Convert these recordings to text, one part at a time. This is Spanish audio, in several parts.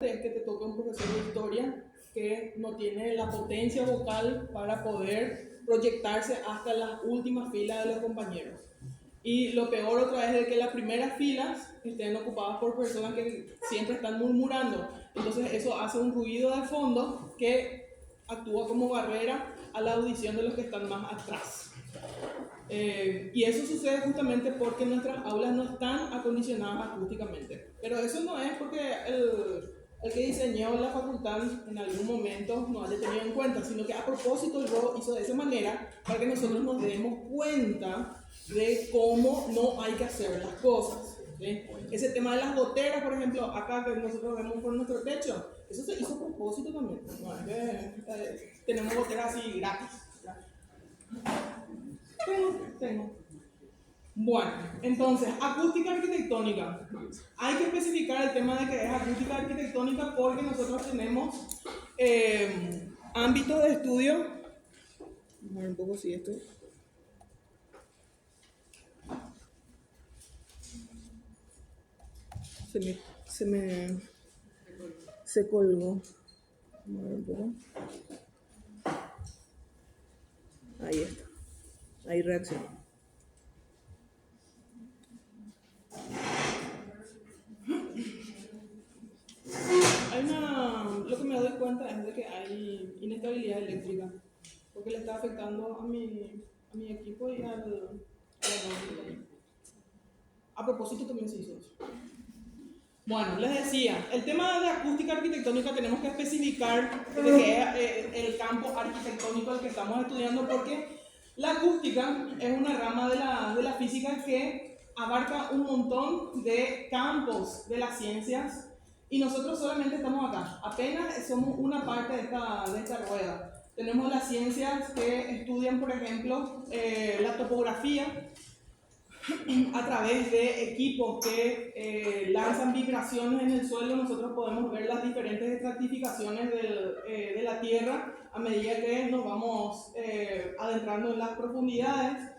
es que te toque un profesor de historia que no tiene la potencia vocal para poder proyectarse hasta las últimas filas de los compañeros. Y lo peor otra vez es que las primeras filas estén ocupadas por personas que siempre están murmurando. Entonces eso hace un ruido de fondo que actúa como barrera a la audición de los que están más atrás. Y eso sucede justamente porque nuestras aulas no están acondicionadas acústicamente. Pero eso no es porque el que diseñó la facultad en algún momento no haya tenido en cuenta, sino que a propósito el RO hizo de esa manera para que nosotros nos demos cuenta de cómo no hay que hacer las cosas. ¿Sí? Ese tema de las goteras, por ejemplo, acá que nosotros vemos por nuestro techo, eso se hizo a propósito también. No es que tenemos goteras así gratis. Tengo. Bueno, entonces, acústica arquitectónica. Hay que especificar el tema de que es acústica arquitectónica porque nosotros tenemos ámbitos de estudio. Vamos a ver un poco si esto. Se colgó. Vamos a ver un poco. Ahí está. Ahí reaccionó. Lo que me doy cuenta es de que hay inestabilidad eléctrica, porque le está afectando a mi equipo y a propósito también se hizo eso. Bueno, les decía, el tema de acústica arquitectónica tenemos que especificar de qué es el campo arquitectónico al que estamos estudiando, porque la acústica es una rama de la física que abarca un montón de campos de las ciencias y nosotros solamente estamos acá, apenas somos una parte de esta rueda. Tenemos las ciencias que estudian, por ejemplo, la topografía, a través de equipos que lanzan vibraciones en el suelo. Nosotros podemos ver las diferentes estratificaciones de la Tierra a medida que nos vamos adentrando en las profundidades.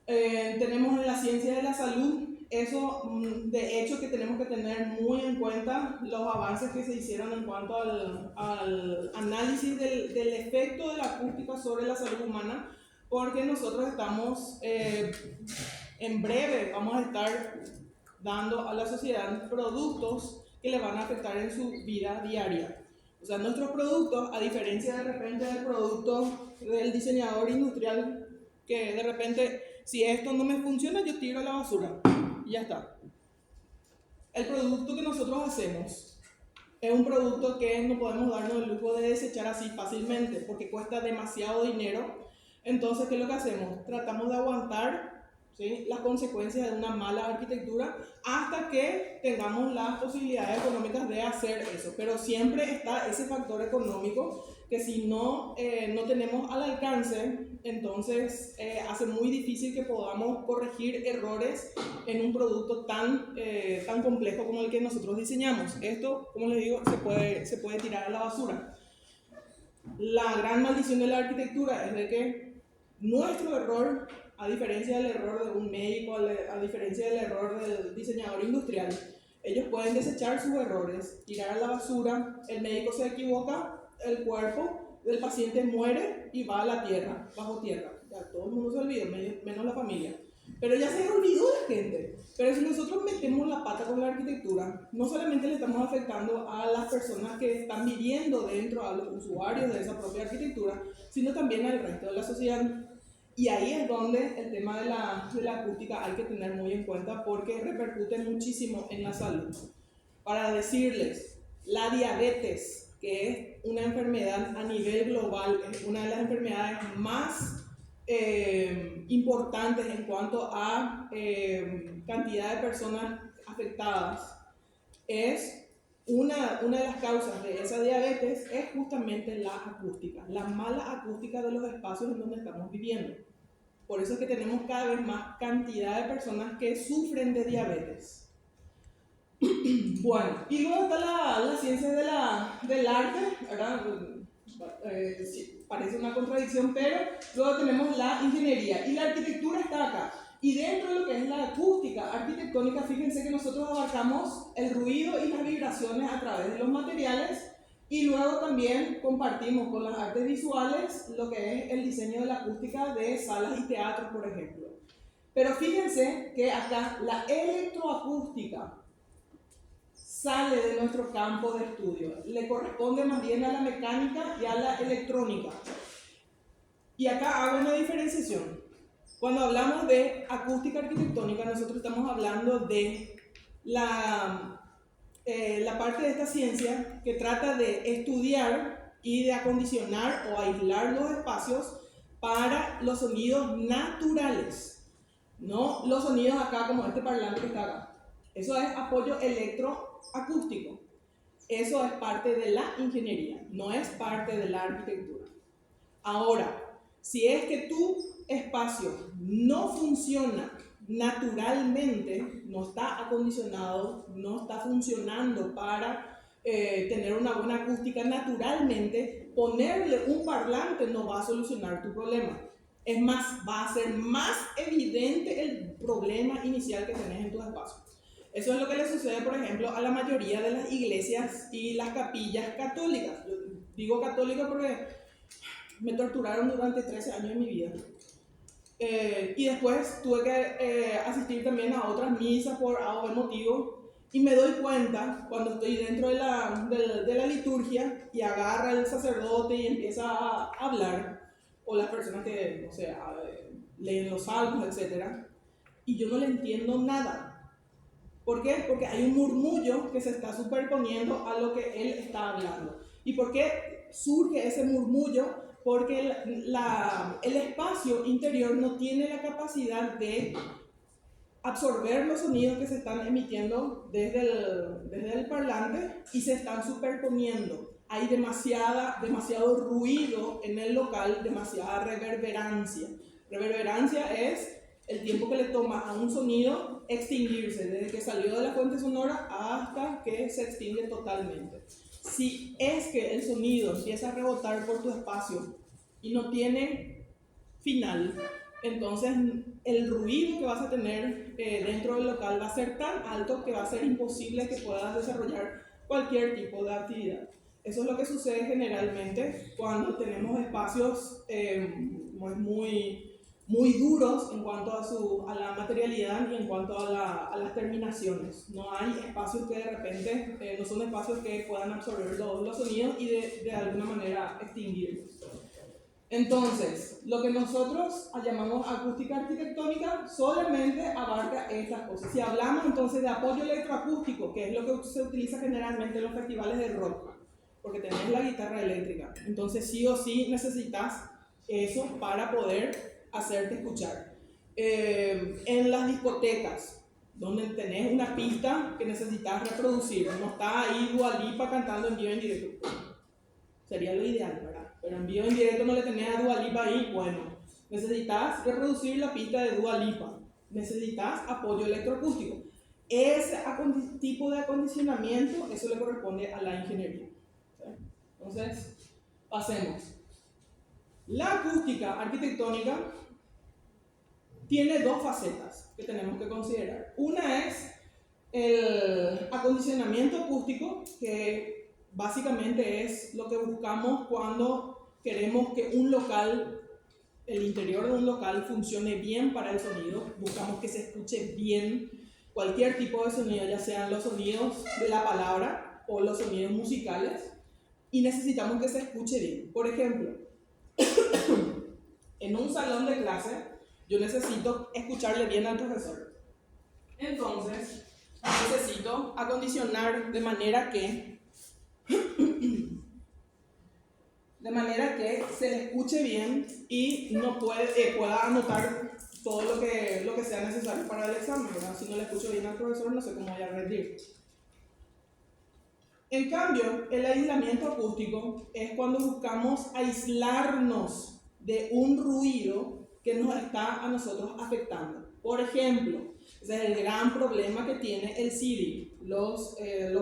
Tenemos la ciencia de la salud. Eso, de hecho, que tenemos que tener muy en cuenta los avances que se hicieron en cuanto al análisis del efecto de la acústica sobre la salud humana, porque nosotros estamos en breve vamos a estar dando a la sociedad productos que le van a afectar en su vida diaria. O sea, nuestros productos, a diferencia de repente del producto del diseñador industrial, que de repente, si esto no me funciona, yo tiro a la basura y ya está. El producto que nosotros hacemos es un producto que no podemos darnos el lujo de desechar así fácilmente, porque cuesta demasiado dinero. Entonces, ¿qué es lo que hacemos? Tratamos de aguantar, ¿sí?, las consecuencias de una mala arquitectura hasta que tengamos las posibilidades económicas de hacer eso. Pero siempre está ese factor económico que si no tenemos al alcance, entonces hace muy difícil que podamos corregir errores en un producto tan complejo como el que nosotros diseñamos. Esto, como les digo, se puede tirar a la basura. La gran maldición de la arquitectura es de que nuestro error, a diferencia del error de un médico, a diferencia del error del diseñador industrial, ellos pueden desechar sus errores, tirar a la basura, el médico se equivoca, el cuerpo del paciente muere y va a la tierra, bajo tierra. Ya todo el mundo se olvidó, menos la familia. Pero ya se olvidó la gente. Pero si nosotros metemos la pata con la arquitectura, no solamente le estamos afectando a las personas que están viviendo dentro, a los usuarios de esa propia arquitectura, sino también al resto de la sociedad. Y ahí es donde el tema de la acústica hay que tener muy en cuenta porque repercute muchísimo en la salud. Para decirles, la diabetes, que es una enfermedad a nivel global, es una de las enfermedades más importantes en cuanto a cantidad de personas afectadas, es una de las causas de esa diabetes es justamente la acústica, la mala acústica de los espacios en donde estamos viviendo. Por eso es que tenemos cada vez más cantidad de personas que sufren de diabetes. Bueno, y luego está la ciencia del arte, ¿verdad? Sí, parece una contradicción, pero luego tenemos la ingeniería y la arquitectura está acá. Y dentro de lo que es la acústica arquitectónica, fíjense que nosotros abarcamos el ruido y las vibraciones a través de los materiales, y luego también compartimos con las artes visuales lo que es el diseño de la acústica de salas y teatros, por ejemplo. Pero fíjense que acá la electroacústica sale de nuestro campo de estudio, le corresponde más bien a la mecánica y a la electrónica. Y acá hago una diferenciación. Cuando hablamos de acústica arquitectónica, nosotros estamos hablando de la parte de esta ciencia que trata de estudiar y de acondicionar o aislar los espacios para los sonidos naturales, no los sonidos acá como este parlante que está acá. Eso es apoyo electroacústico. Eso es parte de la ingeniería, no es parte de la arquitectura. Ahora, si es que tu espacio no funciona naturalmente, no está acondicionado, no está funcionando para tener una buena acústica naturalmente, ponerle un parlante no va a solucionar tu problema. Es más, va a ser más evidente el problema inicial que tenés en tu espacio. Eso es lo que le sucede, por ejemplo, a la mayoría de las iglesias y las capillas católicas. Yo digo católica porque me torturaron durante 13 años de mi vida. Y después tuve que asistir también a otras misas por A o B motivo, y me doy cuenta cuando estoy dentro de la liturgia y agarra el sacerdote y empieza a hablar, o las personas que, no sé, leen los salmos, etc. Y yo no le entiendo nada. ¿Por qué? Porque hay un murmullo que se está superponiendo a lo que él está hablando. ¿Y por qué surge ese murmullo? Porque el espacio interior no tiene la capacidad de absorber los sonidos que se están emitiendo desde el parlante y se están superponiendo. Hay demasiado ruido en el local, demasiada reverberancia. Reverberancia es el tiempo que le toma a un sonido extinguirse, desde que salió de la fuente sonora hasta que se extingue totalmente. Si es que el sonido empieza a rebotar por tu espacio y no tiene final, entonces el ruido que vas a tener dentro del local va a ser tan alto que va a ser imposible que puedas desarrollar cualquier tipo de actividad. Eso es lo que sucede generalmente cuando tenemos espacios muy duros en cuanto a la materialidad y en cuanto a las terminaciones. No hay espacios que de repente no son espacios que puedan absorber los sonidos y de alguna manera extinguirlos. Entonces, lo que nosotros llamamos acústica arquitectónica solamente abarca estas cosas. Si hablamos entonces de apoyo electroacústico, que es lo que se utiliza generalmente en los festivales de rock, porque tenés la guitarra eléctrica, entonces sí o sí necesitas eso para poder hacerte escuchar. En las discotecas, donde tenés una pista que necesitas reproducir, no está ahí Dua Lipa cantando en vivo en directo. Sería lo ideal, ¿verdad? Pero en vivo en directo no le tenés a Dua Lipa ahí. Bueno, necesitas reproducir la pista de Dua Lipa. Necesitas apoyo electroacústico. Ese tipo de acondicionamiento, eso le corresponde a la ingeniería. ¿Sí? Entonces, pasemos. La acústica arquitectónica tiene dos facetas que tenemos que considerar. Una es el acondicionamiento acústico, que básicamente es lo que buscamos cuando queremos que un local, el interior de un local, funcione bien para el sonido. Buscamos que se escuche bien cualquier tipo de sonido, ya sean los sonidos de la palabra o los sonidos musicales, y necesitamos que se escuche bien. Por ejemplo, en un salón de clase, yo necesito escucharle bien al profesor. Entonces, necesito acondicionar de manera que se le escuche bien y no pueda anotar todo lo que sea necesario para el examen, ¿verdad? Si no le escucho bien al profesor, no sé cómo voy a rendir. En cambio, el aislamiento acústico es cuando buscamos aislarnos de un ruido que nos está a nosotros afectando. Por ejemplo, ese es el gran problema que tiene el CIDI, los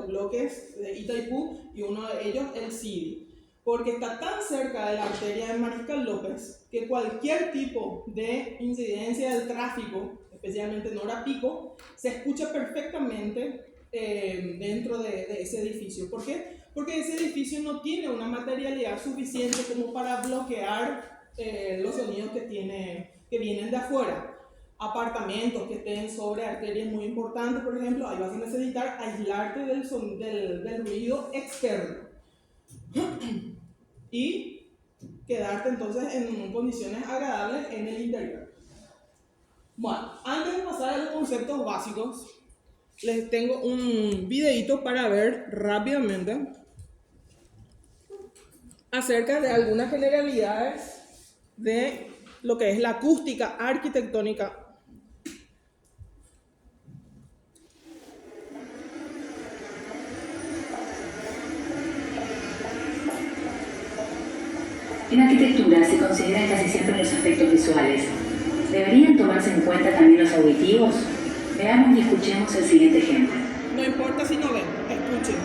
bloques de Itaipú, y uno de ellos el CIDI, porque está tan cerca de la arteria de Mariscal López que cualquier tipo de incidencia del tráfico especialmente en hora pico, se escucha perfectamente dentro de ese edificio. ¿Por qué? Porque ese edificio no tiene una materialidad suficiente como para bloquear los sonidos que vienen de afuera. Apartamentos que estén sobre arterias muy importantes, por ejemplo, ahí vas a necesitar aislarte del ruido externo y quedarte entonces en condiciones agradables en el interior. Bueno, antes de pasar a los conceptos básicos, les tengo un videito para ver rápidamente acerca de algunas generalidades de lo que es la acústica arquitectónica. En arquitectura se consideran casi siempre los aspectos visuales. ¿Deberían tomarse en cuenta también los auditivos? Veamos y escuchemos el siguiente ejemplo. No importa si no ven, escuchen.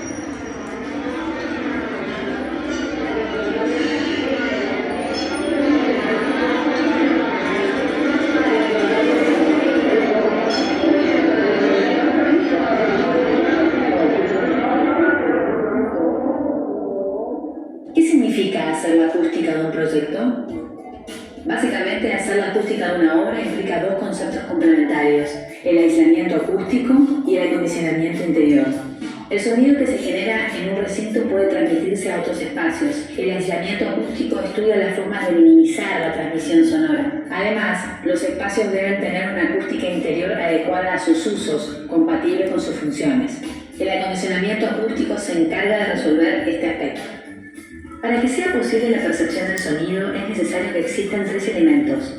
¿Qué significa hacer la acústica de un proyecto? Básicamente, hacer la acústica de una obra implica dos conceptos complementarios: el aislamiento acústico y el acondicionamiento interior. El sonido que se genera en un recinto puede transmitirse a otros espacios. El aislamiento acústico estudia las formas de minimizar la transmisión sonora. Además, los espacios deben tener una acústica interior adecuada a sus usos, compatible con sus funciones. El acondicionamiento acústico se encarga de resolver este aspecto. Para que sea posible la percepción del sonido, es necesario que existan tres elementos: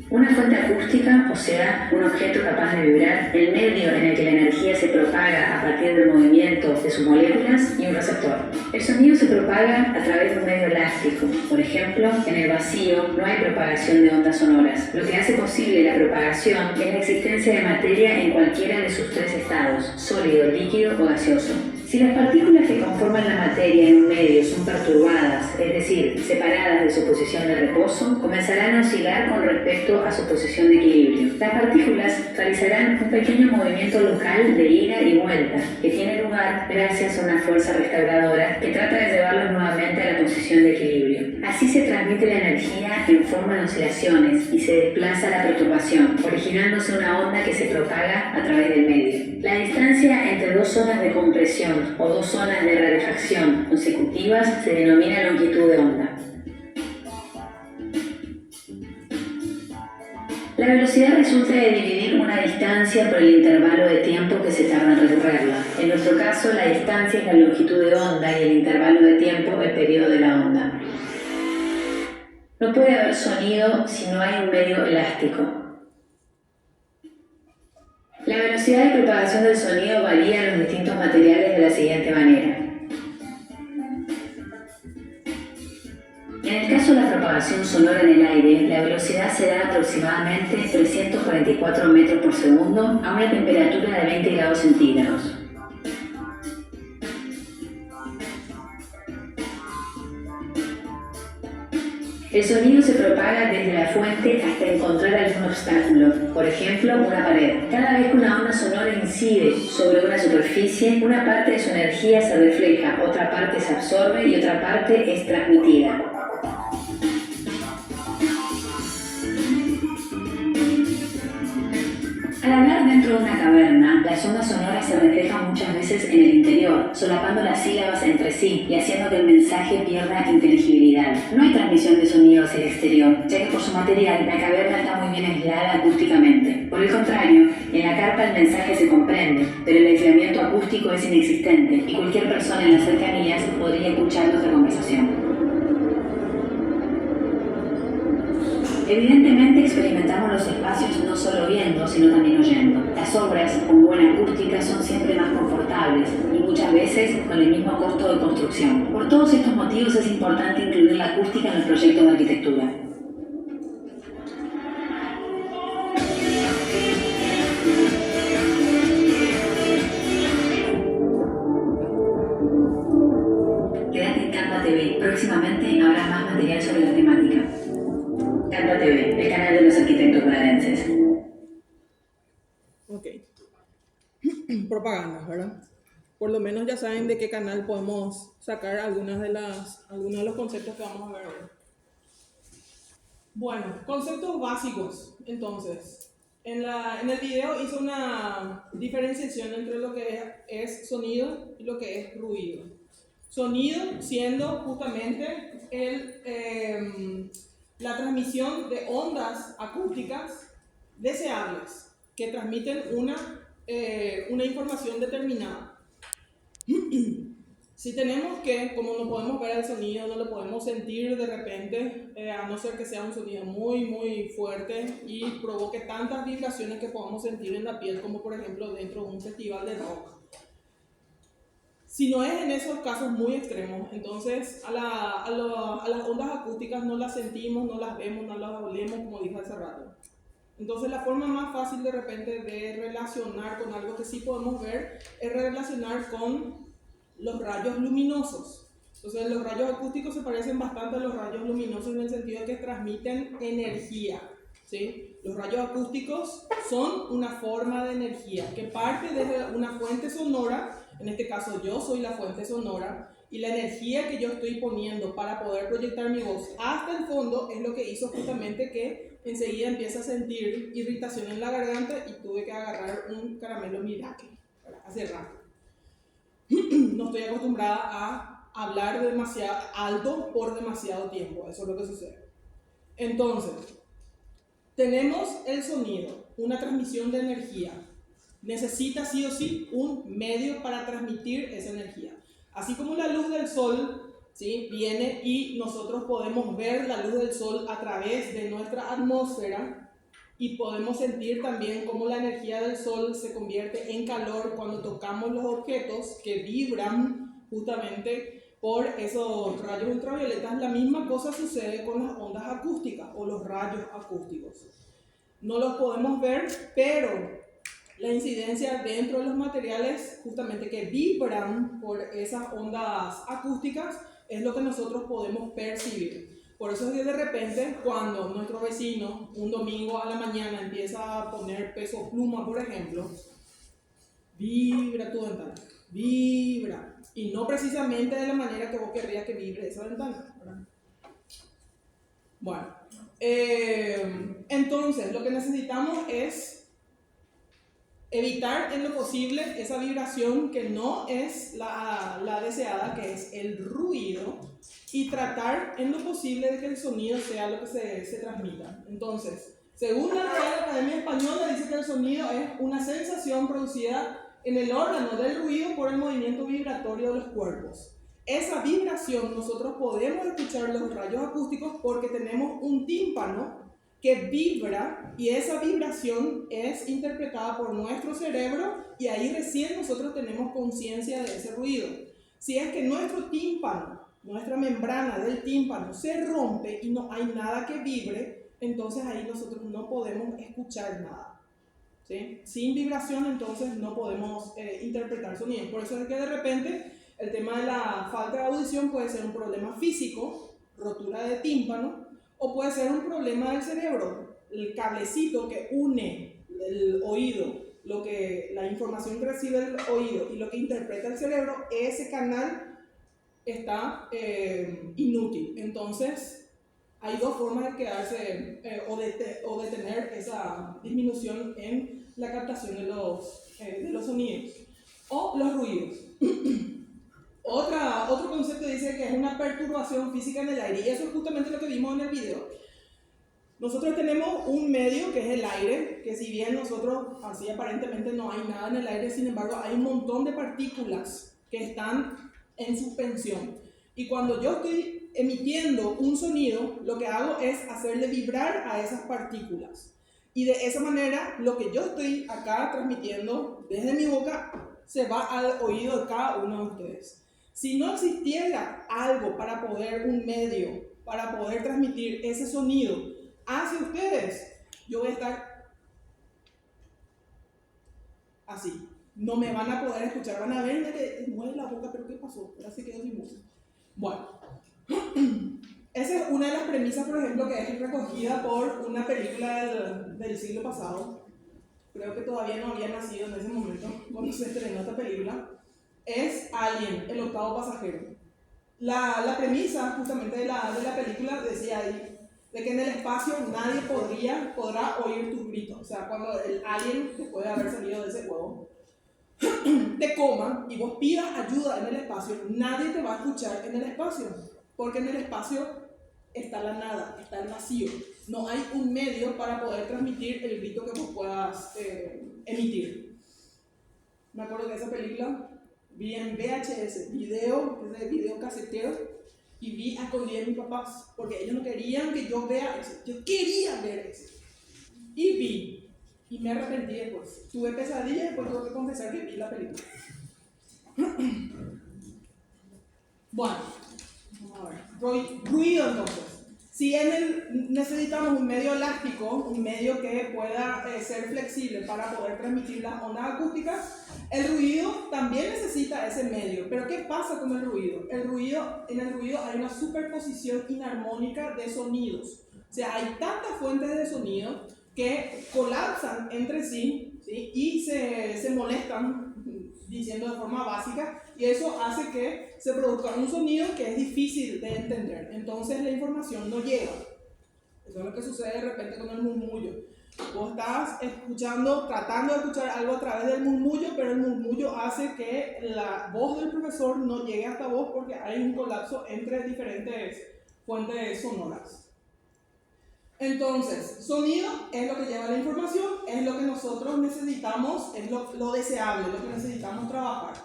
una fuente acústica, o sea, un objeto capaz de vibrar, el medio en el que la energía se propaga a partir del movimiento de sus moléculas, y un receptor. El sonido se propaga a través de un medio elástico. Por ejemplo, en el vacío no hay propagación de ondas sonoras. Lo que hace posible la propagación es la existencia de materia en cualquiera de sus tres estados: sólido, líquido o gaseoso. Si las partículas que conforman la materia en un medio son perturbadas, es decir, separadas de su posición de reposo, comenzarán a oscilar con respecto a su posición de equilibrio. Las partículas realizarán un pequeño movimiento local de ida y vuelta, que tiene lugar gracias a una fuerza restauradora que trata de llevarlos nuevamente a la posición de equilibrio. Así se transmite la energía en forma de oscilaciones y se desplaza la perturbación, originándose una onda que se propaga a través del medio. La distancia entre dos zonas de compresión o dos zonas de rarefacción consecutivas se denomina longitud de onda. La velocidad resulta de dividir una distancia por el intervalo de tiempo que se tarda en recorrerla. En nuestro caso, la distancia es la longitud de onda y el intervalo de tiempo el periodo de la onda. No puede haber sonido si no hay un medio elástico. La velocidad de propagación del sonido varía en los distintos materiales de la siguiente manera. En el caso de la propagación sonora en el aire, la velocidad será aproximadamente 344 metros por segundo a una temperatura de 20 grados centígrados. El sonido se propaga desde la fuente hasta encontrar algún obstáculo, por ejemplo, una pared. Cada vez que una onda sonora incide sobre una superficie, una parte de su energía se refleja, otra parte se absorbe y otra parte es transmitida. Al hablar dentro de una caverna, las ondas sonoras se reflejan muchas veces en el interior, solapando las sílabas entre sí y haciendo que el mensaje pierda inteligibilidad. No hay transmisión de sonido hacia el exterior, ya que por su material la caverna está muy bien aislada acústicamente. Por el contrario, en la carpa el mensaje se comprende, pero el aislamiento acústico es inexistente y cualquier persona en las cercanías podría escuchar nuestra conversación. Evidentemente experimentamos los espacios no solo viendo, sino también oyendo. Las obras con buena acústica son siempre más confortables y muchas veces con el mismo costo de construcción. Por todos estos motivos es importante incluir la acústica en los proyectos de arquitectura. Quédate en Canva TV. Próximamente habrá más material sobre la temática. Canva TV, el canal de los arquitectos bonaerenses. propagandas, ¿verdad? Por lo menos ya saben de qué canal podemos sacar algunos de los conceptos que vamos a ver hoy. Bueno, conceptos básicos. Entonces, en el video hice una diferenciación entre lo que es sonido y lo que es ruido. Sonido siendo justamente la transmisión de ondas acústicas deseables que transmiten una información determinada. Si tenemos que, como no podemos ver el sonido, no lo podemos sentir de repente, a no ser que sea un sonido muy, muy fuerte y provoque tantas vibraciones que podamos sentir en la piel, como por ejemplo dentro de un festival de rock. Si no es en esos casos muy extremos, entonces a las ondas acústicas no las sentimos, no las vemos, no las olemos, como dije hace rato. Entonces la forma más fácil de repente de relacionar con algo que sí podemos ver es relacionar con los rayos luminosos. Entonces los rayos acústicos se parecen bastante a los rayos luminosos en el sentido de que transmiten energía, ¿sí? Los rayos acústicos son una forma de energía que parte desde una fuente sonora. En este caso yo soy la fuente sonora y la energía que yo estoy poniendo para poder proyectar mi voz hasta el fondo es lo que hizo justamente que enseguida empiece a sentir irritación en la garganta y tuve que agarrar un caramelo Miracle hace rato. No estoy acostumbrada a hablar demasiado alto por demasiado tiempo, eso es lo que sucede. Entonces, tenemos el sonido, una transmisión de energía. Necesita sí o sí un medio para transmitir esa energía. Así como la luz del sol, ¿sí?, viene y nosotros podemos ver la luz del sol a través de nuestra atmósfera y podemos sentir también cómo la energía del sol se convierte en calor cuando tocamos los objetos que vibran justamente por esos rayos ultravioletas. La misma cosa sucede con las ondas acústicas o los rayos acústicos. No los podemos ver, pero la incidencia dentro de los materiales justamente que vibran por esas ondas acústicas es lo que nosotros podemos percibir. Por eso es que de repente cuando nuestro vecino un domingo a la mañana empieza a poner peso pluma, por ejemplo, vibra tu ventana, vibra, y no precisamente de la manera que vos querrías que vibre esa ventana, ¿verdad? Bueno, entonces lo que necesitamos es evitar en lo posible esa vibración que no es la deseada, que es el ruido, y tratar en lo posible de que el sonido sea lo que se transmita. Entonces, según la Real Academia Española, dice que el sonido es una sensación producida en el órgano del ruido por el movimiento vibratorio de los cuerpos. Esa vibración nosotros podemos escuchar los rayos acústicos porque tenemos un tímpano que vibra y esa vibración es interpretada por nuestro cerebro y ahí recién nosotros tenemos conciencia de ese ruido. Si es que nuestro tímpano, nuestra membrana del tímpano se rompe y no hay nada que vibre, entonces ahí nosotros no podemos escuchar nada, ¿sí? Sin vibración entonces no podemos interpretar sonido. Por eso es que de repente el tema de la falta de audición puede ser un problema físico, rotura de tímpano, o puede ser un problema del cerebro, el cablecito que une el oído, la información que recibe el oído y lo que interpreta el cerebro, ese canal está inútil. Entonces, hay dos formas de quedarse o de tener esa disminución en la captación de los sonidos o los ruidos. Otro concepto dice que es una perturbación física en el aire, y eso es justamente lo que vimos en el video. Nosotros tenemos un medio que es el aire, que si bien nosotros así aparentemente no hay nada en el aire, sin embargo hay un montón de partículas que están en suspensión. Y cuando yo estoy emitiendo un sonido, lo que hago es hacerle vibrar a esas partículas. Y de esa manera, lo que yo estoy acá transmitiendo desde mi boca se va al oído de cada uno de ustedes. Si no existiera algo para poder, un medio, para poder transmitir ese sonido hacia ustedes, yo voy a estar así. No me van a poder escuchar, van a ver que mueve la boca, pero ¿qué pasó? Ahora se quedó sin voz. Bueno, esa es una de las premisas, por ejemplo, que es recogida por una película del siglo pasado. creo que todavía no había nacido en ese momento cuando se estrenó esta película, es Alien, el octavo pasajero. La premisa justamente de la película decía ahí de que en el espacio nadie podrá oír tus gritos. O sea, cuando el alien, después de haber salido de ese huevo, te coma y vos pidas ayuda en el espacio, nadie te va a escuchar en el espacio, porque en el espacio está la nada, está el vacío. No hay un medio para poder transmitir el grito que vos puedas emitir. Me acuerdo que esa película vi en VHS, video casetero, y vi a escondida de mis papás, porque ellos no querían que yo vea eso. Yo quería ver eso. Y vi, y me arrepentí después. Tuve pesadillas y después tuve que confesar que vi la película. Bueno, vamos a ver. Ruido entonces. Si necesitamos un medio elástico, un medio que pueda ser flexible para poder transmitir las ondas acústicas, el ruido también necesita ese medio. Pero ¿qué pasa con el ruido? En el ruido hay una superposición inarmónica de sonidos. O sea, hay tantas fuentes de sonido que colapsan entre sí, ¿sí? Y se molestan, diciendo de forma básica, y eso hace que se produzca un sonido que es difícil de entender. Entonces la información no llega. Eso es lo que sucede de repente con el murmullo. Vos estás tratando de escuchar algo a través del murmullo, pero el murmullo hace que la voz del profesor no llegue hasta vos porque hay un colapso entre diferentes fuentes sonoras. Entonces, sonido es lo que lleva la información, es lo que nosotros necesitamos, es lo deseable, lo que necesitamos trabajar.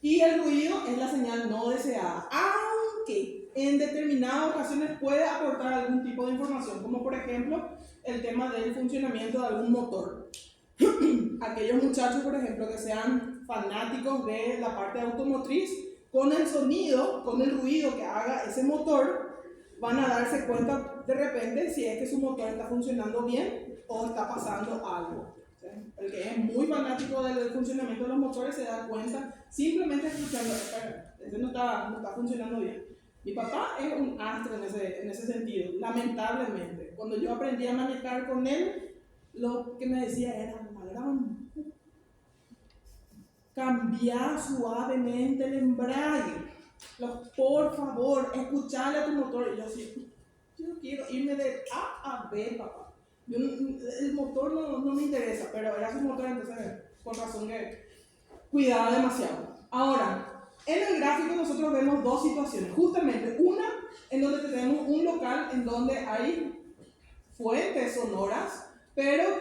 Y el ruido es la señal no deseada, aunque en determinadas ocasiones puede aportar algún tipo de información, como por ejemplo el tema del funcionamiento de algún motor. Aquellos muchachos, por ejemplo, que sean fanáticos de la parte automotriz, con el sonido, con el ruido que haga ese motor, van a darse cuenta de repente si es que su motor está funcionando bien o está pasando algo. ¿Sí? El que es muy fanático del funcionamiento de los motores se da cuenta simplemente escuchando, ese no está funcionando bien. Mi papá es un astro en ese sentido, lamentablemente. Cuando yo aprendí a manejar con él, lo que me decía era, Madrón, cambia suavemente el embrague. Por favor, escuchale a tu motor. Y yo así, yo quiero irme de A a B, papá. El motor no me interesa, pero era su motor, entonces por razón que cuidaba demasiado. Ahora, en el gráfico nosotros vemos dos situaciones. Justamente una en donde tenemos un local en donde hay fuentes sonoras, pero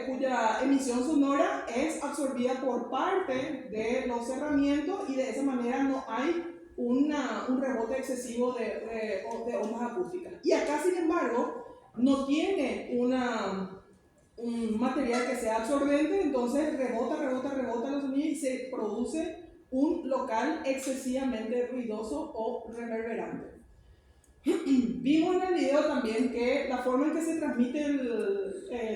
cuya emisión sonora es absorbida por parte de los cerramientos y de esa manera no hay un rebote excesivo de ondas acústicas. Y acá, sin embargo, no tiene un material que sea absorbente, entonces rebota los sonidos y se produce un local excesivamente ruidoso o reverberante. Vimos en el video también que la forma en que se transmite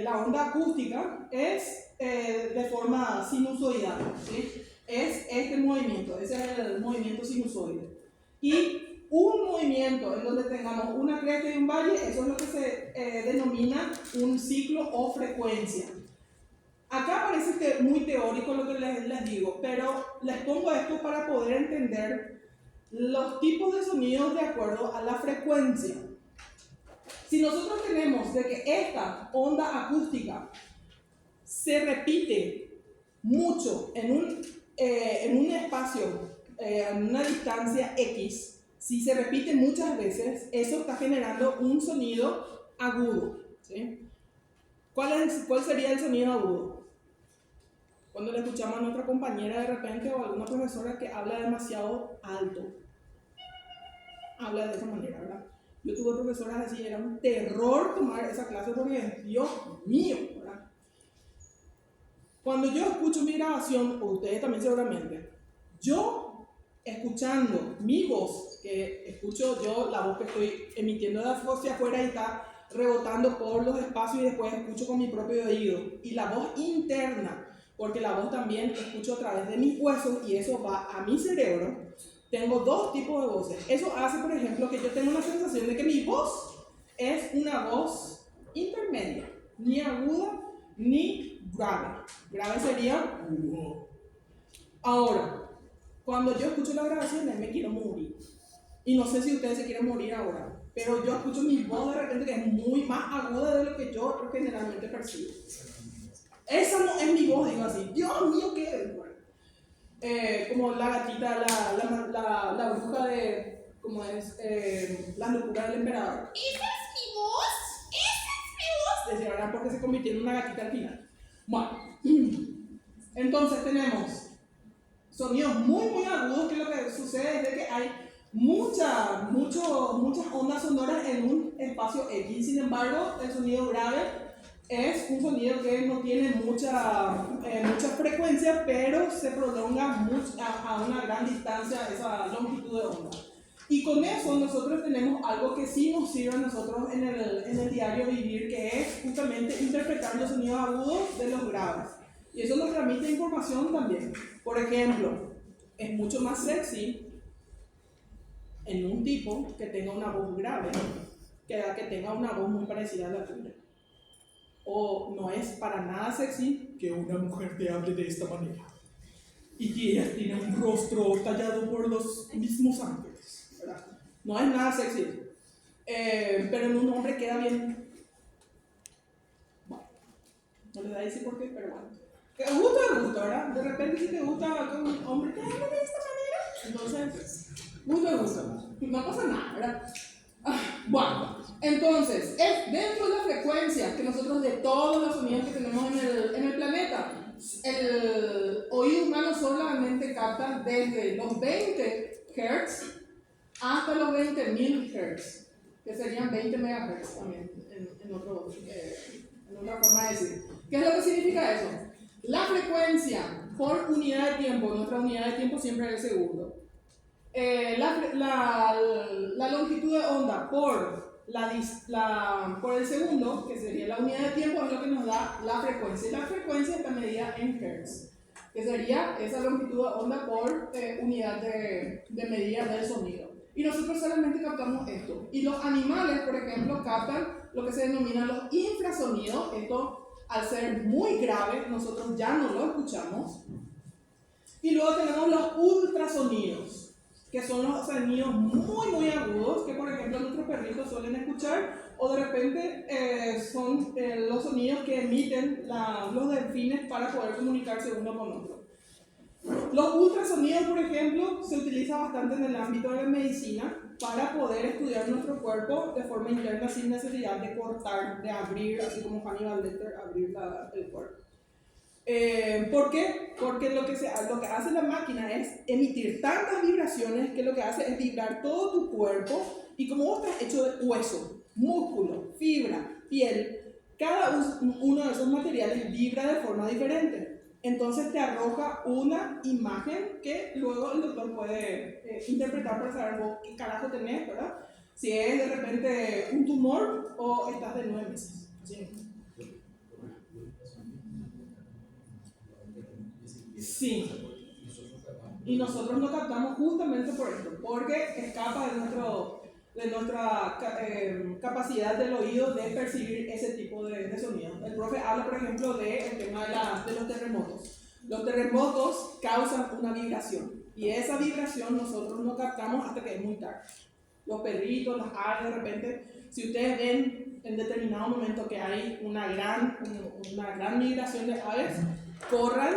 la onda acústica es de forma sinusoidal, ¿sí? Es este movimiento, ese es el movimiento sinusoide. Y un movimiento en donde tengamos una cresta y un valle, eso es lo que se denomina un ciclo o frecuencia. Acá parece muy teórico lo que les digo, pero les pongo esto para poder entender los tipos de sonidos de acuerdo a la frecuencia. Si nosotros tenemos de que esta onda acústica se repite mucho en un espacio, en una distancia X, si se repite muchas veces, eso está generando un sonido agudo, ¿sí? ¿Cuál sería el sonido agudo? Cuando le escuchamos a nuestra compañera de repente o a alguna profesora que habla demasiado alto. Habla de esa manera, ¿verdad? Yo tuve profesoras así, era un terror tomar esa clase porque, Dios mío, ¿verdad? Cuando yo escucho mi grabación, o ustedes también seguramente, yo escuchando mi voz, que escucho yo la voz que estoy emitiendo de hacia afuera y está rebotando por los espacios y después escucho con mi propio oído, y la voz interna, porque la voz también escucho a través de mis huesos y eso va a mi cerebro. Tengo dos tipos de voces. Eso hace, por ejemplo, que yo tenga una sensación de que mi voz es una voz intermedia, ni aguda ni grave. Grave sería... Ahora, cuando yo escucho las grabaciones me quiero morir. Y no sé si ustedes se quieren morir ahora, pero yo escucho mi voz de repente que es muy más aguda de lo que yo generalmente percibo. Esa no es mi voz, digo así. Dios mío, ¿qué es? Bueno, como la gatita, la bruja de, como es, las locuras del emperador. ¡Esa es mi voz! ¡Esa es mi voz! Decía, ¿verdad? Porque se convirtió en una gatita al final. Bueno, entonces tenemos sonidos muy agudos, que lo que sucede es de que hay muchas ondas sonoras en un espacio X. Sin embargo, el sonido grave es un sonido que no tiene mucha frecuencia, pero se prolonga a una gran distancia esa longitud de onda. Y con eso nosotros tenemos algo que sí nos sirve a nosotros en el diario vivir, que es justamente interpretar los sonidos agudos de los graves. Y eso nos transmite información también. Por ejemplo, es mucho más sexy en un tipo que tenga una voz grave que tenga una voz muy parecida a la tuya. O no es para nada sexy que una mujer te hable de esta manera y que ella tiene un rostro tallado por los mismos ángeles, ¿verdad? No es nada sexy, pero en un hombre queda bien. Bueno, no les voy a decir por qué, pero bueno. Que gusto es gusto, ¿verdad? De repente si te gusta que un hombre te hable de esta manera, entonces, gusto es gusto. No pasa nada, ¿verdad? Bueno, entonces, es dentro de la frecuencia que nosotros de todos los sonidos que tenemos en el planeta, el oído humano solamente capta desde los 20 Hz hasta los 20.000 Hz, que serían 20 MHz también, en otra forma de decir. ¿Qué es lo que significa eso? La frecuencia por unidad de tiempo, nuestra unidad de tiempo siempre es el segundo. La longitud de onda por el segundo, que sería la unidad de tiempo, es lo que nos da la frecuencia. Y la frecuencia está medida en Hz, que sería esa longitud de onda por unidad de medida del sonido. Y nosotros solamente captamos esto. Y los animales, por ejemplo, captan lo que se denominan los infrasonidos. Esto, al ser muy grave, nosotros ya no lo escuchamos. Y luego tenemos los ultrasonidos, que son los sonidos muy agudos, que por ejemplo nuestros perritos suelen escuchar, o de repente son los sonidos que emiten los delfines para poder comunicarse uno con otro. Los ultrasonidos, por ejemplo, se utilizan bastante en el ámbito de la medicina para poder estudiar nuestro cuerpo de forma interna sin necesidad de cortar, de abrir, así como Hannibal Lecter, abrir el cuerpo. ¿Por qué? Porque lo que hace la máquina es emitir tantas vibraciones que lo que hace es vibrar todo tu cuerpo, y como vos estás hecho de hueso, músculo, fibra, piel, cada uno de esos materiales vibra de forma diferente. Entonces te arroja una imagen que luego el doctor puede interpretar para saber vos qué carajo tenés, ¿verdad? Si es de repente un tumor o estás de 9 meses. ¿Sí? Sí. Y nosotros no captamos justamente por esto, porque escapa de nuestra capacidad del oído de percibir ese tipo de sonido. El profe habla, por ejemplo, del tema de los terremotos. Los terremotos causan una vibración, y esa vibración nosotros no captamos hasta que es muy tarde. Los perritos, las aves, de repente, si ustedes ven en determinado momento que hay una gran migración de aves, corran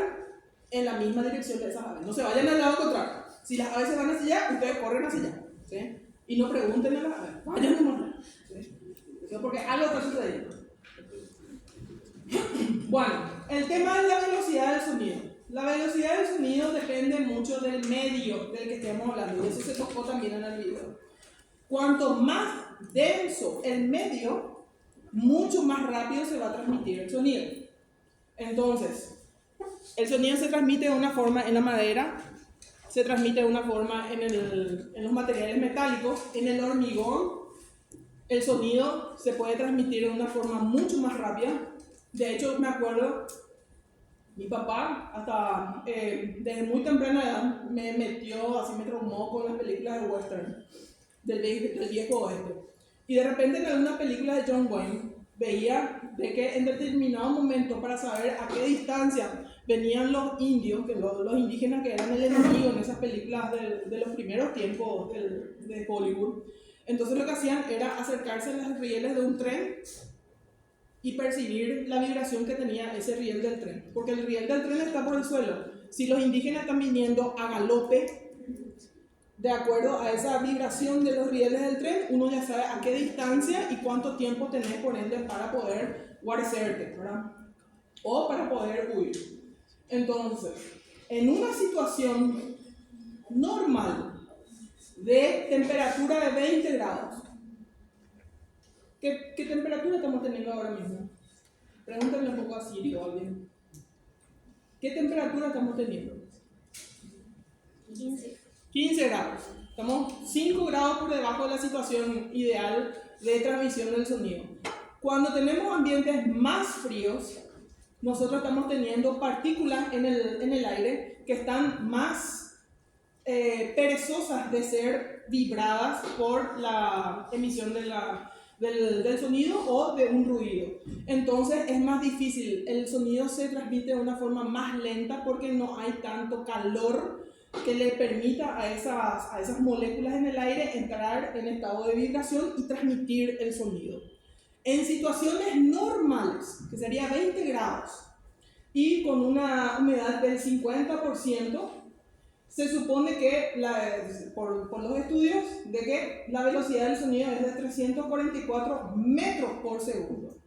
en la misma dirección de esas aves. No se vayan al lado contrario. Si las aves se van hacia allá, ustedes corren hacia allá, ¿sí? Y no pregunten a las aves, vayan nomás, ¿sí? Eso porque algo está sucediendo. Bueno, el tema es la velocidad del sonido. La velocidad del sonido depende mucho del medio del que estemos hablando, y eso se tocó también en el video. Cuanto más denso el medio, mucho más rápido se va a transmitir el sonido. Entonces, el sonido se transmite de una forma en la madera, se transmite de una forma en los materiales metálicos, en el hormigón. El sonido se puede transmitir de una forma mucho más rápida. De hecho, me acuerdo, mi papá, hasta desde muy temprana edad, me traumó con las películas de western, del viejo oeste. Y de repente en alguna película de John Wayne, veía de que en determinado momento, para saber a qué distancia venían los indios, que los indígenas que eran el enemigo en esas películas de los primeros tiempos de Hollywood, entonces lo que hacían era acercarse a los rieles de un tren y percibir la vibración que tenía ese riel del tren, porque el riel del tren está por el suelo. Si los indígenas están viniendo a galope, de acuerdo a esa vibración de los rieles del tren, uno ya sabe a qué distancia y cuánto tiempo tenés por ende para poder guarecerte, ¿verdad? O para poder huir. Entonces, en una situación normal de temperatura de 20 grados, ¿qué temperatura estamos teniendo ahora mismo? Pregúntale un poco a Siri o a alguien. ¿Qué temperatura estamos teniendo? 15 grados. Estamos 5 grados por debajo de la situación ideal de transmisión del sonido. Cuando tenemos ambientes más fríos, nosotros estamos teniendo partículas en el aire que están más perezosas de ser vibradas por la emisión del sonido o de un ruido. Entonces es más difícil, el sonido se transmite de una forma más lenta porque no hay tanto calor que le permita a esas moléculas en el aire entrar en estado de vibración y transmitir el sonido. En situaciones normales, que sería 20 grados, y con una humedad del 50%, se supone que, por los estudios, de que la velocidad del sonido es de 344 metros por segundo.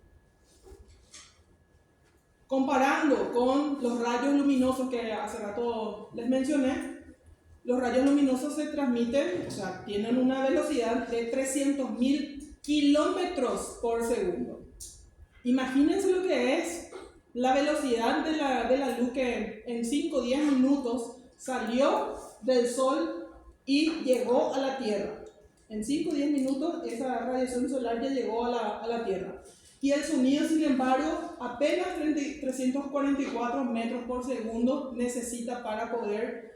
Comparando con los rayos luminosos que hace rato les mencioné, los rayos luminosos se transmiten, o sea, tienen una velocidad de 300.000 kilómetros por segundo. Imagínense lo que es la velocidad de la luz que en 5 o 10 minutos salió del Sol y llegó a la Tierra. En 5 o 10 minutos esa radiación solar ya llegó a la Tierra. Y el sonido, sin embargo, apenas 344 metros por segundo necesita para poder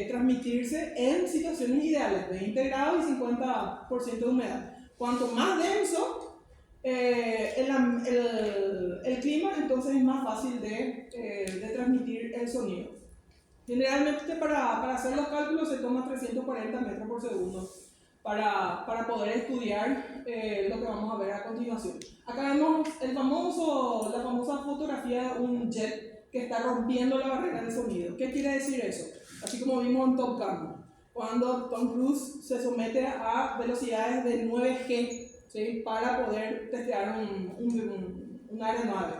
transmitirse en situaciones ideales, 20 grados y 50% de humedad. Cuanto más denso el clima, entonces es más fácil de transmitir el sonido. Generalmente para hacer los cálculos se toma 340 metros por segundo para poder estudiar lo que vamos a ver a continuación. Acá vemos la famosa fotografía de un jet que está rompiendo la barrera del sonido. ¿Qué quiere decir eso? Así como vimos en Top Gun, cuando Tom Cruise se somete a velocidades de 9G, ¿sí? Para poder testear una aeronave.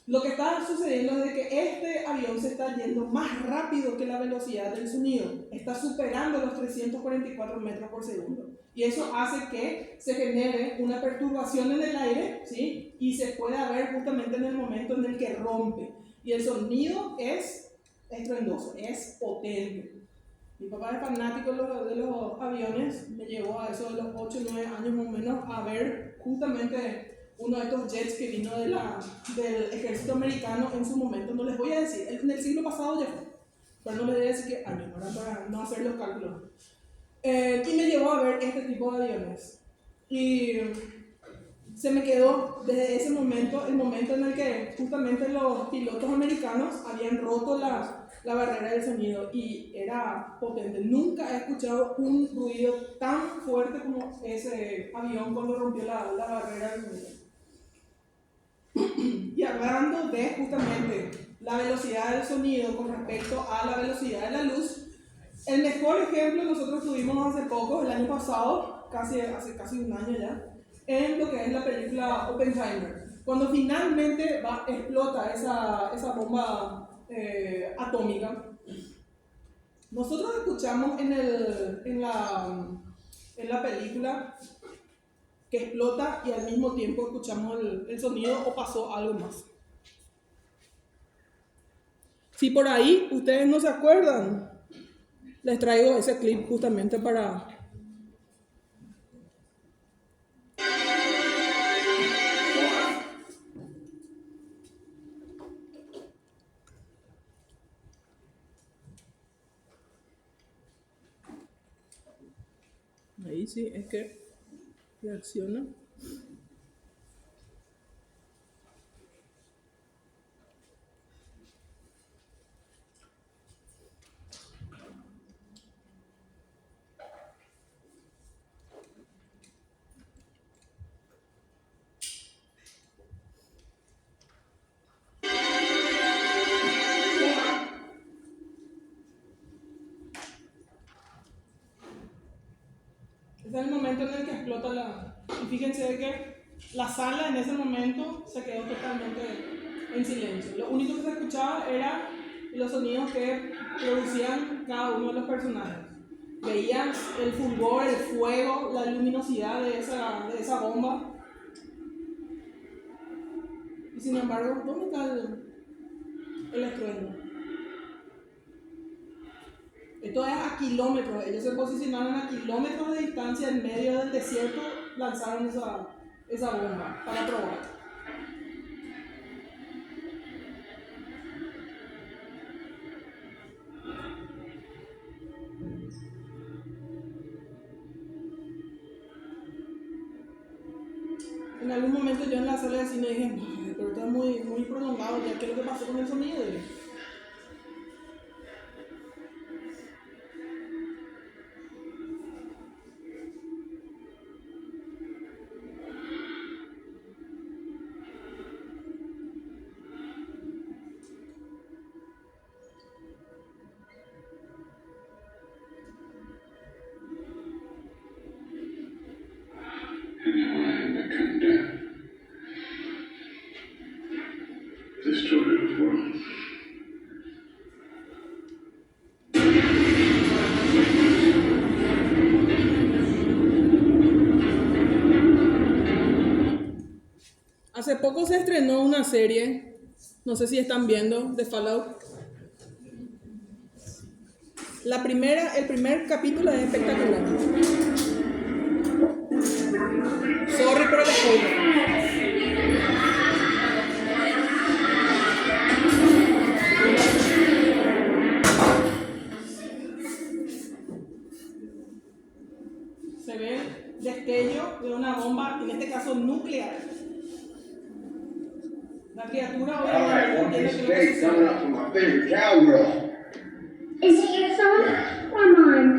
Lo que está sucediendo es de que este avión se está yendo más rápido que la velocidad del sonido. Está superando los 344 metros por segundo. Y eso hace que se genere una perturbación en el aire, ¿sí? Y se pueda ver justamente en el momento en el que rompe. Y el sonido es estruendoso, es potente. Mi papá es fanático de los aviones, me llevó a eso de los 8 o 9 años más o menos a ver justamente uno de estos jets que vino del ejército americano en su momento. No les voy a decir, en el siglo pasado ya fue, pero no les voy a decir qué año, para no hacer los cálculos. Y me llevó a ver este tipo de aviones. Y se me quedó desde ese momento, el momento en el que justamente los pilotos americanos habían roto la barrera del sonido y era potente. Nunca he escuchado un ruido tan fuerte como ese avión cuando rompió la barrera del sonido. Y hablando de justamente la velocidad del sonido con respecto a la velocidad de la luz, el mejor ejemplo nosotros tuvimos hace poco, el año pasado, hace casi un año ya, en lo que es la película Oppenheimer. Cuando finalmente explota esa bomba atómica, nosotros escuchamos en la película que explota y al mismo tiempo escuchamos el sonido o pasó algo más. Si por ahí ustedes no se acuerdan, les traigo ese clip justamente para... Ahí sí, es que reacciona. Ese es el momento en el que explota la... Y fíjense que la sala en ese momento se quedó totalmente en silencio. Lo único que se escuchaba eran los sonidos que producían cada uno de los personajes. Veían el fulgor, el fuego, la luminosidad de esa bomba. Y sin embargo, ¿dónde está el estruendo? Esto es a kilómetros. Ellos se posicionaron a kilómetros de distancia en medio del desierto, lanzaron esa bomba para probar. En algún momento yo en la sala de cine dije, pero está muy, muy prolongado, ya qué es lo que pasó con el sonido. Hace poco se estrenó una serie, no sé si están viendo, de Fallout. El primer capítulo es espectacular. Sorry por el spoiler. Se ve destello de una bomba, en este caso nuclear. La criatura obviamente This steak coming up from my favorite cowgirl. Is it your phone or mine?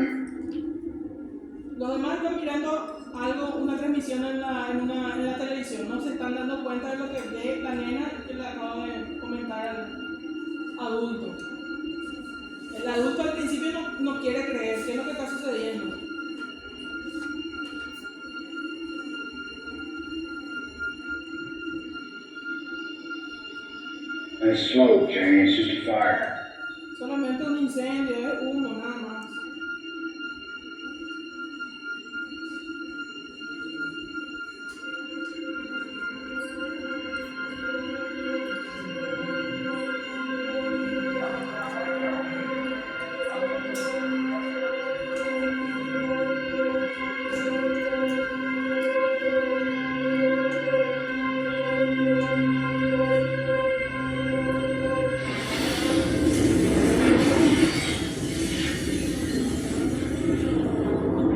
Los demás están mirando algo, una transmisión en la televisión, no se están dando cuenta de lo que ve la nena que le acabo de comentar al adulto. El adulto al principio no quiere creer qué es lo que está sucediendo. It's smoke, Jenny. It's just a fire. Solamente un incendio, es humo, nada más.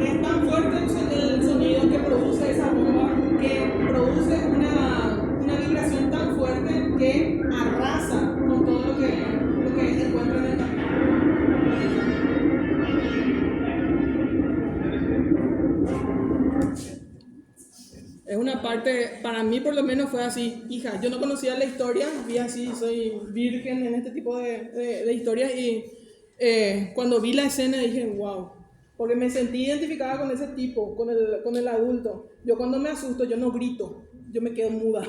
Es tan fuerte el sonido que produce esa bomba, que produce una vibración tan fuerte que arrasa con todo lo que encuentra en el camino. Es una parte, para mí por lo menos fue así, hija, yo no conocía la historia, vi así, soy virgen en este tipo de historias y cuando vi la escena dije, wow, porque me sentí identificada con ese tipo, con el adulto. Yo cuando me asusto, yo no grito, yo me quedo muda.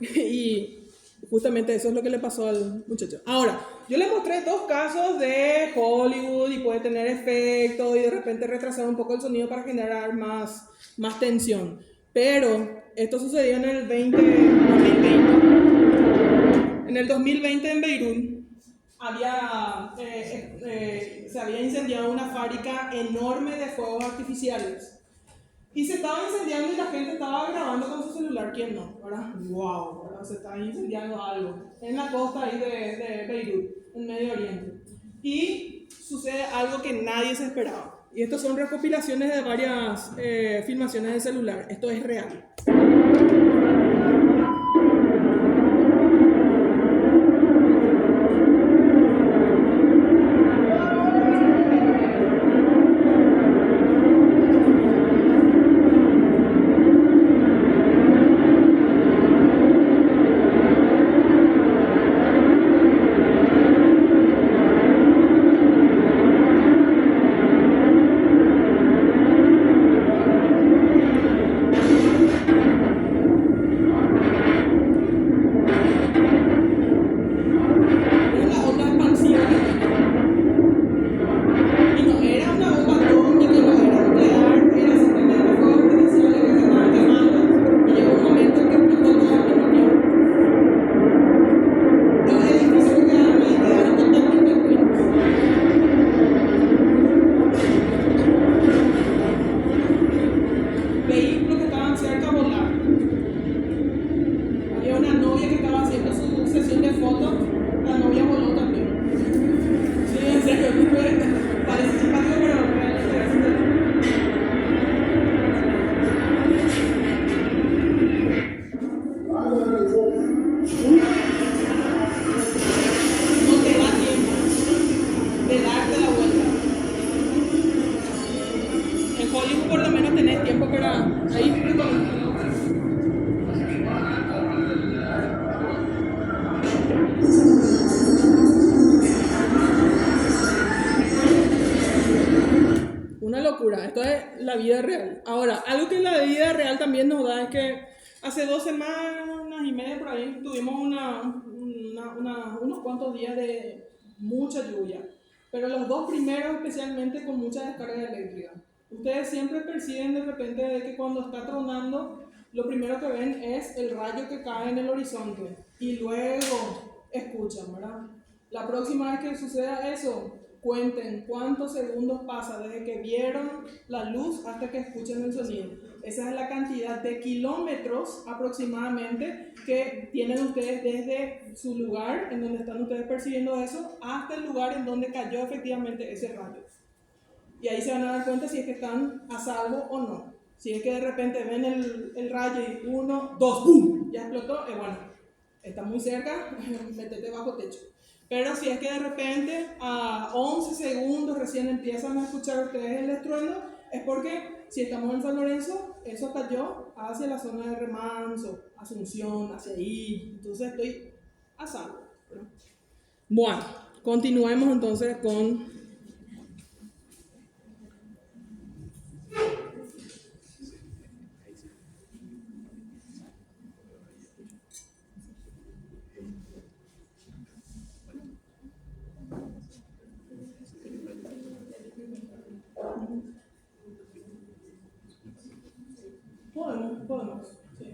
Y justamente eso es lo que le pasó al muchacho. Ahora, yo le mostré 2 casos de Hollywood y puede tener efecto y de repente retrasar un poco el sonido para generar más tensión. Pero esto sucedió en el 2020. En el 2020 en Beirut se había incendiado una fábrica enorme de fuegos artificiales. Y se estaba incendiando y la gente estaba grabando con su celular. ¿Quién no? ¿Verdad? ¡Wow! ¿Verdad? Se está incendiando algo. En la costa ahí de Beirut, en Medio Oriente. Y sucede algo que nadie se esperaba. Y estas son recopilaciones de varias filmaciones de celular. Esto es real. tenés tiempo para ahí. Una locura, esto es la vida real. Ahora, algo que la vida real también nos da es que hace 2 semanas y media por ahí tuvimos unos cuantos días de mucha lluvia, pero los 2 primeros especialmente con mucha descarga eléctrica. Ustedes siempre perciben de repente de que cuando está tronando, lo primero que ven es el rayo que cae en el horizonte y luego escuchan, ¿verdad? La próxima vez que suceda eso, cuenten cuántos segundos pasa desde que vieron la luz hasta que escuchen el sonido. Esa es la cantidad de kilómetros aproximadamente que tienen ustedes desde su lugar, en donde están ustedes percibiendo eso, hasta el lugar en donde cayó efectivamente ese rayo. Y ahí se van a dar cuenta si es que están a salvo o no. Si es que de repente ven el rayo y 1, 2, ¡pum! Ya explotó, bueno, está muy cerca, métete bajo techo. Pero si es que de repente a 11 segundos recién empiezan a escuchar ustedes el estruendo, es porque si estamos en San Lorenzo, eso cayó hacia la zona de Remanso, Asunción, hacia ahí. Entonces estoy a salvo, ¿no? Bueno, continuemos entonces con... Podemos, sí.